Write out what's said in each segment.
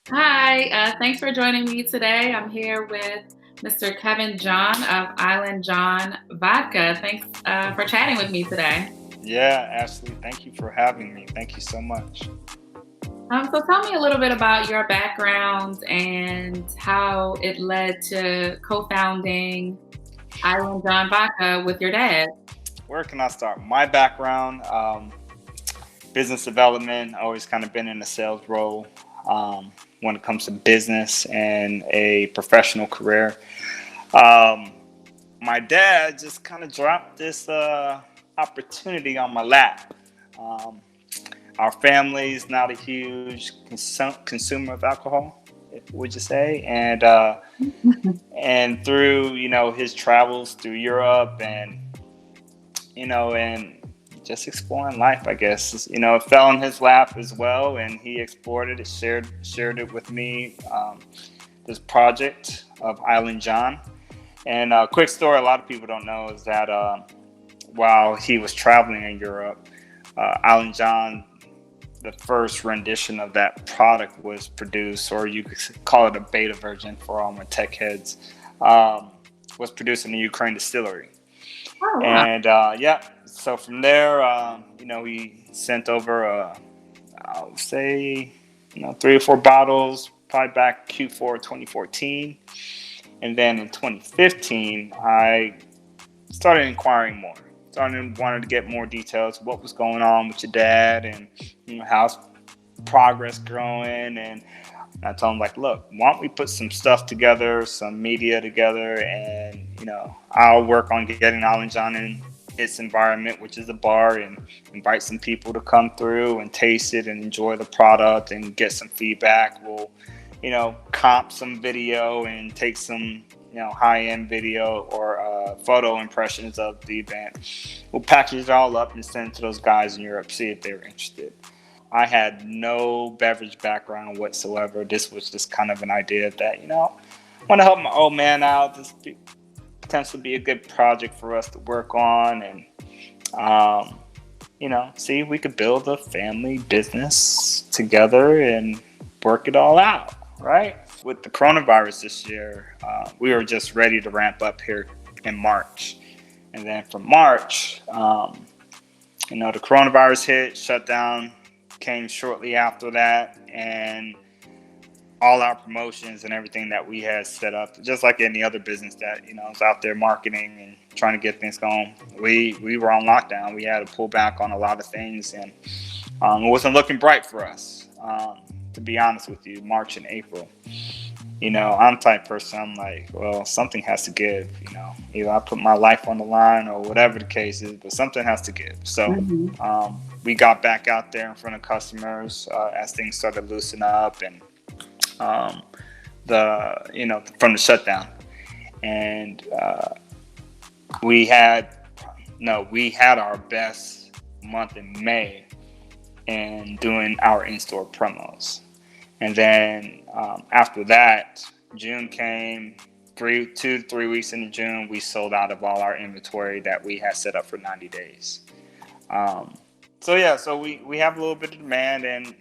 Hi, thanks for joining me today. I'm here with Mr. Kevin John of IslandJon Vodka. Thanks for chatting with me today. Yeah, Ashley, thank you for having me. Thank you so much. So tell me a little bit about your background and how it led to co-founding IslandJon Vodka with your dad. Where can I start? My background, business development, always kind of been in a sales role when it comes to business and a professional career. Um, my dad just kind of dropped this opportunity on my lap. Um, our family is not a huge consumer of alcohol, would you say? And through his travels through Europe and just exploring life, I guess. It fell in his lap as well, and he explored it. Shared it with me. This project of Island John. And a quick story, a lot of people don't know is that while he was traveling in Europe, Island John, the first rendition of that product was produced, or you could call it a beta version for all my tech heads, was produced in the Ukraine distillery. Oh, wow. And yeah, so from there, we sent over, I would say, 3 or 4 bottles, probably back Q4 2014. And then in 2015, I started inquiring more. Started wanted to get more details of what was going on with your dad and how's progress growing. And I told him, like, look, why don't we put some stuff together, some media together, and I'll work on getting Island John in its environment, which is a bar, and invite some people to come through and taste it and enjoy the product and get some feedback. We'll comp some video and take some high-end video or photo impressions of the event. We'll package it all up and send it to those guys in Europe, see if they were interested. I had no beverage background whatsoever. This was just kind of an idea that I want to help my old man out. This potentially be a good project for us to work on, and see if we could build a family business together and work it all out, right? With the coronavirus this year, we were just ready to ramp up here in March. And then from March, the coronavirus hit, shutdown came shortly after that, and all our promotions and everything that we had set up, just like any other business that is out there marketing and trying to get things going, we were on lockdown. We had to pull back on a lot of things, and it wasn't looking bright for us. To be honest with you, March and April. I'm the type of person, I'm like, well, something has to give. Either I put my life on the line or whatever the case is, but something has to give. So Mhm. we got back out there in front of customers as things started to loosen up, and um, from the shutdown, and we had we had our best month in May and doing our in-store promos. And then after that, June came. 2 to 3 weeks into June, we sold out of all our inventory that we had set up for 90 days. Um, so we have a little bit of demand, and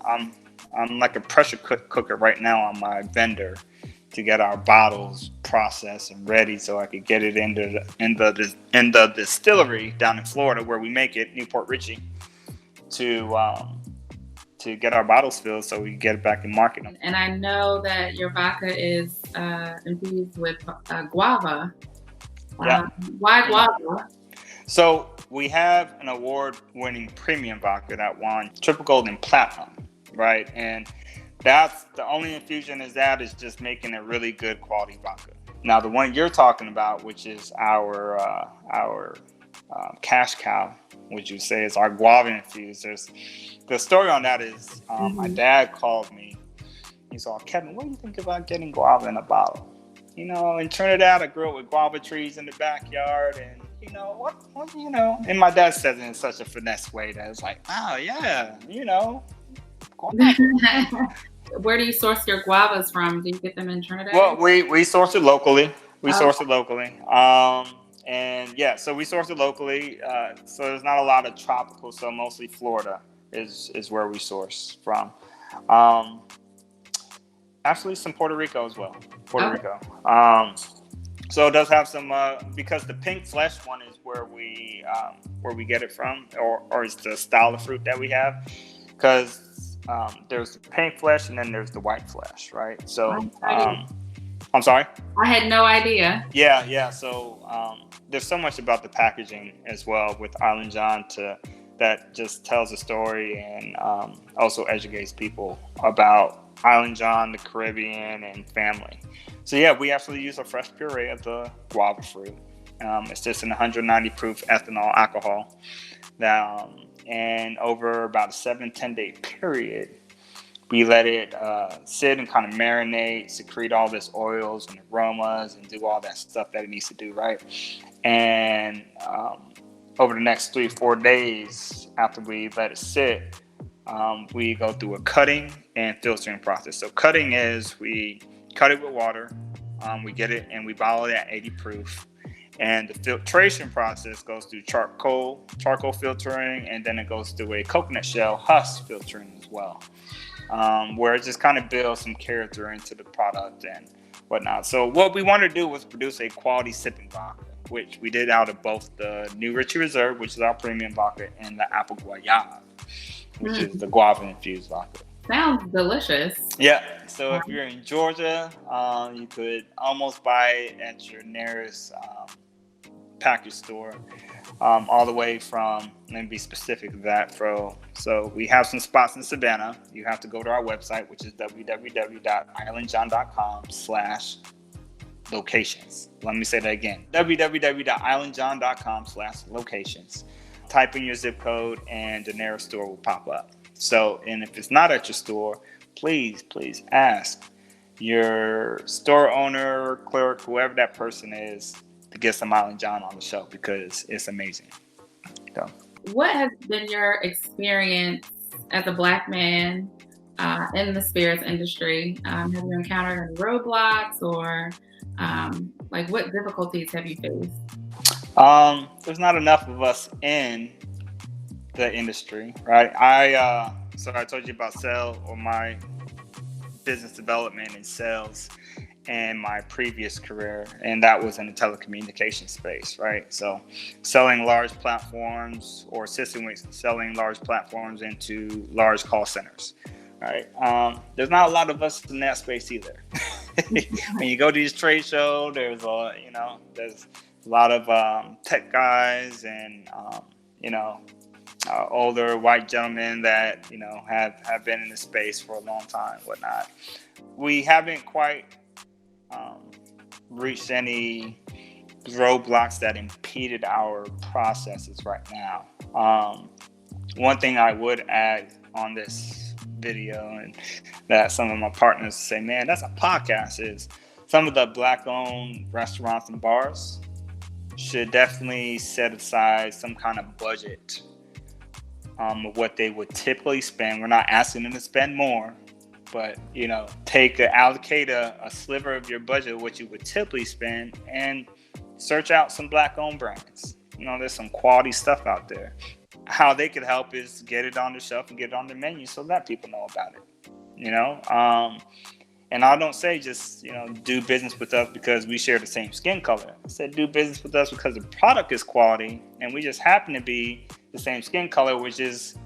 I'm like a pressure cooker right now on my vendor to get our bottles processed and ready, so I could get it in the distillery down in Florida where we make it, Newport Richie, to get our bottles filled so we can get it back in market. And I know that your vodka is infused with guava. Yeah. Why guava? So we have an award-winning premium vodka that won triple gold and platinum, right? And that's the only infusion is just making a really good quality vodka. Now the one you're talking about, which is our cash cow, would you say, is our Guava Infusers. The story on that is my Mhm. dad called me. He's all, Kevin, what do you think about getting guava in a bottle? In Trinidad, I grew up with guava trees in the backyard, and and my dad says it in such a finesse way that it's like, oh yeah, guava. Where do you source your guavas from? Do you get them in Well, Trinidad? we source it locally. We Oh, source it locally. And yeah, so we source it locally. So there's not a lot of tropical, so mostly Florida is where we source from. Um, Actually, some Puerto Rico as well. Puerto Okay. Rico. So it does have some because the pink flesh one is where we get it from, or it's the style of fruit that we have. Because there's the pink flesh and then there's the white flesh, right? So I'm sorry. I had no idea. Yeah. So there's so much about the packaging as well with IslandJon that just tells a story and also educates people about IslandJon, the Caribbean, and family. So yeah, we actually use a fresh puree of the guava fruit. It's just an 190 proof ethanol alcohol. And over about a 7-10 day period, we let it sit and kind of marinate, secrete all this oils and aromas, and do all that stuff that it needs to do, right? And over the next 3-4 days after we let it sit, we go through a cutting and filtering process. So cutting is we cut it with water, we get it and we bottle it at 80 proof. And the filtration process goes through charcoal filtering, and then it goes through a coconut shell husk filtering as well, where it just kind of builds some character into the product and whatnot. So what we wanted to do was produce a quality sipping vodka, which we did out of both the New Richie Reserve, which is our premium vodka, and the Apple Guayaba, which is the Guava Infused vodka. Sounds delicious. Yeah. So if you're in Georgia, you could almost buy it at your nearest package store, all the way from, let me be specific of that, so we have some spots in Savannah. You have to go to our website, which is www.islandjon.com/locations. Let me say that again, www.islandjon.com/locations. Type in your zip code and the nearest store will pop up. So, and if it's not at your store, please ask your store owner, clerk, whoever that person is, to get some IslandJon on the show, because it's amazing. So, what has been your experience as a Black man in the spirits industry? Have you encountered any roadblocks, or like what difficulties have you faced? There's not enough of us in the industry, right? So I told you about my business development and sales in my previous career, and that was in the telecommunications space, right? So selling large platforms, or assisting with selling large platforms into large call centers, right? There's not a lot of us in that space either. When you go to these trade shows, there's a lot of tech guys and older white gentlemen that have been in the space for a long time, whatnot. We haven't quite reached any roadblocks that impeded our processes right now. One thing I would add on this video, and that some of my partners say, man, that's a podcast, is some of the Black-owned restaurants and bars should definitely set aside some kind of budget of what they would typically spend. We're not asking them to spend more, but allocate a sliver of your budget, what you would typically spend, and search out some Black-owned brands. There's some quality stuff out there. How they could help is get it on the shelf and get it on the menu so that people know about it. And I don't say just do business with us because we share the same skin color. I said do business with us because the product is quality, and we just happen to be the same skin color, which is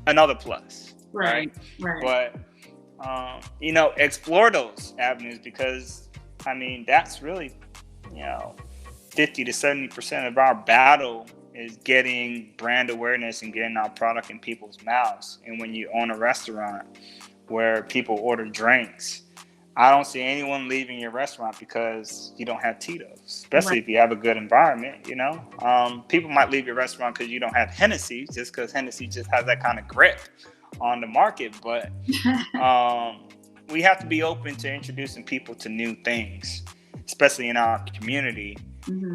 another plus. Right. But explore those avenues, because that's really 50 to 70% of our battle is getting brand awareness and getting our product in people's mouths. And when you own a restaurant where people order drinks, I don't see anyone leaving your restaurant because you don't have Tito's, especially if you have a good environment. People might leave your restaurant because you don't have Hennessy, just because Hennessy just has that kind of grip on the market. But we have to be open to introducing people to new things, especially in our community,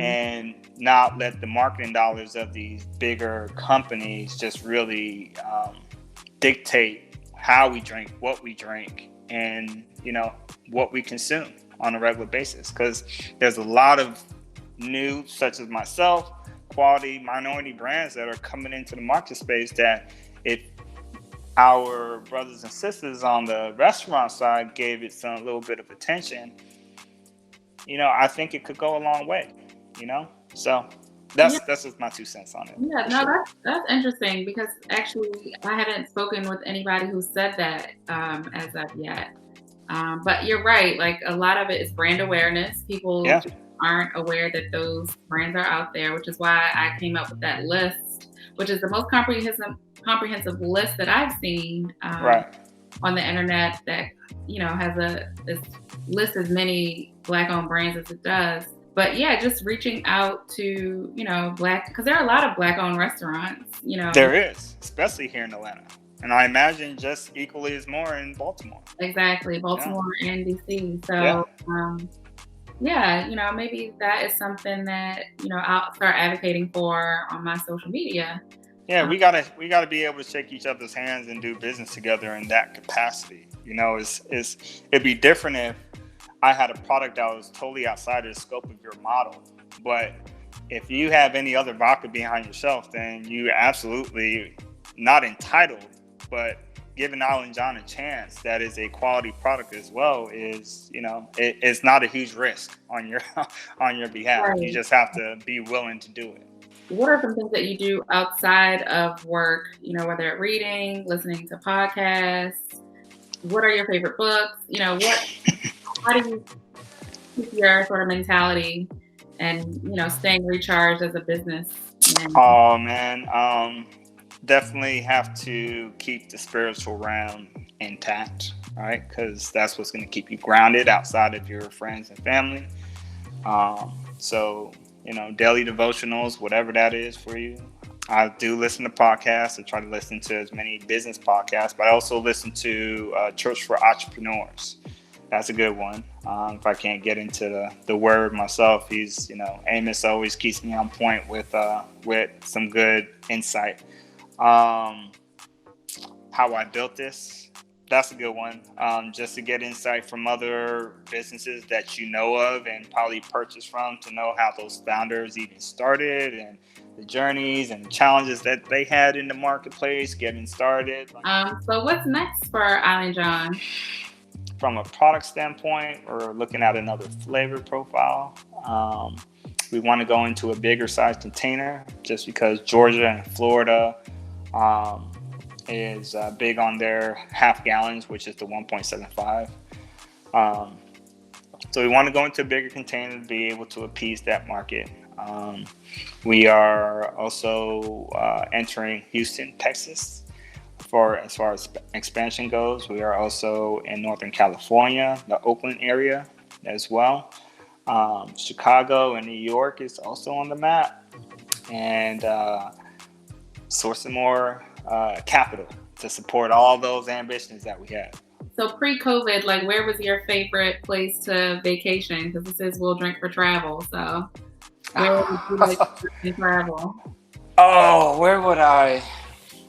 and not let the marketing dollars of these bigger companies just really dictate how we drink, what we drink, and what we consume on a regular basis. Because there's a lot of new, such as myself, quality minority brands that are coming into the market space that if our brothers and sisters on the restaurant side gave it some little bit of attention, I think it could go a long way, So Yeah, that's just my 2 cents on it, yeah, for no, sure. that's interesting because actually I haven't spoken with anybody who said that as of yet. But you're right. Like a lot of it is brand awareness. People Yeah, just aren't aware that those brands are out there, which is why I came up with that list, which is the most comprehensive list that I've seen right. on the internet that has lists as many Black-owned brands as it does. But yeah, just reaching out to Black, because there are a lot of Black-owned restaurants. There is, especially here in Atlanta. And I imagine just equally as more in Baltimore. Exactly, Yeah, Baltimore and DC. yeah. So yeah, maybe that is something that I'll start advocating for on my social media. Yeah, Um, we gotta be able to shake each other's hands and do business together in that capacity. It'd be different if I had a product that was totally outside of the scope of your model. But if you have any other vodka behind your shelf, then you absolutely not entitled, but giving IslandJon a chance that is a quality product as well is, it's not a huge risk on your on your behalf. You right. just have to be willing to do it. What are some things that you do outside of work? Whether it's reading, listening to podcasts. What are your favorite books? How do you keep your sort of mentality and staying recharged as a businessman? Oh man, definitely have to keep the spiritual realm intact, right? Because that's what's going to keep you grounded outside of your friends and family. So daily devotionals, whatever that is for you. I do listen to podcasts. I try to listen to as many business podcasts, but I also listen to Church for Entrepreneurs. That's a good one. If I can't get into the word myself, Amos always keeps me on point with some good insight. How I built this, that's a good one. Just to get insight from other businesses that you know of and probably purchase from, to know how those founders even started and the journeys and the challenges that they had in the marketplace getting started. So what's next for IslandJon? From a product standpoint, we're looking at another flavor profile. We want to go into a bigger size container just because Georgia and Florida is big on their half gallons, which is the 1.75. So we want to go into a bigger container to be able to appease that market. We are also entering Houston, Texas, as far as expansion goes. We are also in Northern California, the Oakland area as well. Chicago and New York is also on the map, and sourcing more capital to support all those ambitions that we have. So pre-COVID, like where was your favorite place to vacation? Because this is We'll Drink for Travel. So where would you like to travel? Oh, where would I?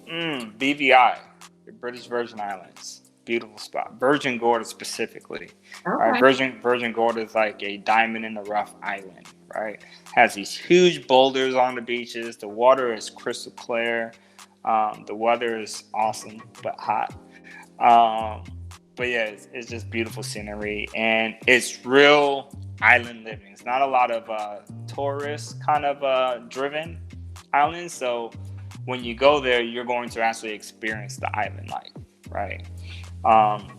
BVI, the British Virgin Islands. Beautiful spot. Virgin Gorda specifically. Okay. Right? Virgin Gorda is like a diamond in the rough island, right? Has these huge boulders on the beaches. The water is crystal clear. The weather is awesome but hot. But yeah, it's just beautiful scenery, and it's real island living. It's not a lot of tourist kind of driven islands. So when you go there, you're going to actually experience the island life, right?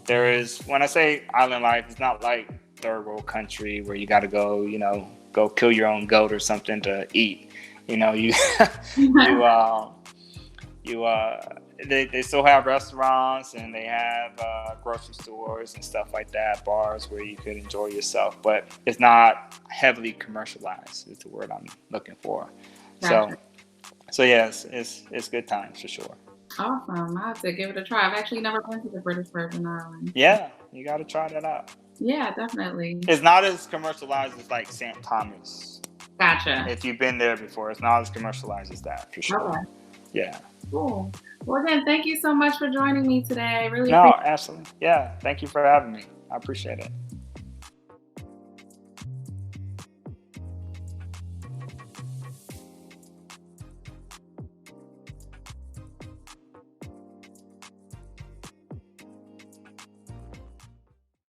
There is, when I say island life, it's not like third world country where you got to go, go kill your own goat or something to eat. They still have restaurants, and they have grocery stores and stuff like that, bars where you could enjoy yourself, but it's not heavily commercialized is the word I'm looking for. Gotcha. So yes, it's good times for sure. Awesome. I have to give it a try. I've actually never been to the British Virgin Islands. Yeah, you got to try that out. Yeah, definitely. It's not as commercialized as like St. Thomas. Gotcha. If you've been there before, it's not as commercialized as that for sure. Okay. Yeah. Cool. Well, again, thank you so much for joining me today. I really No, appreciate it. absolutely. Yeah. Thank you for having me. I appreciate it.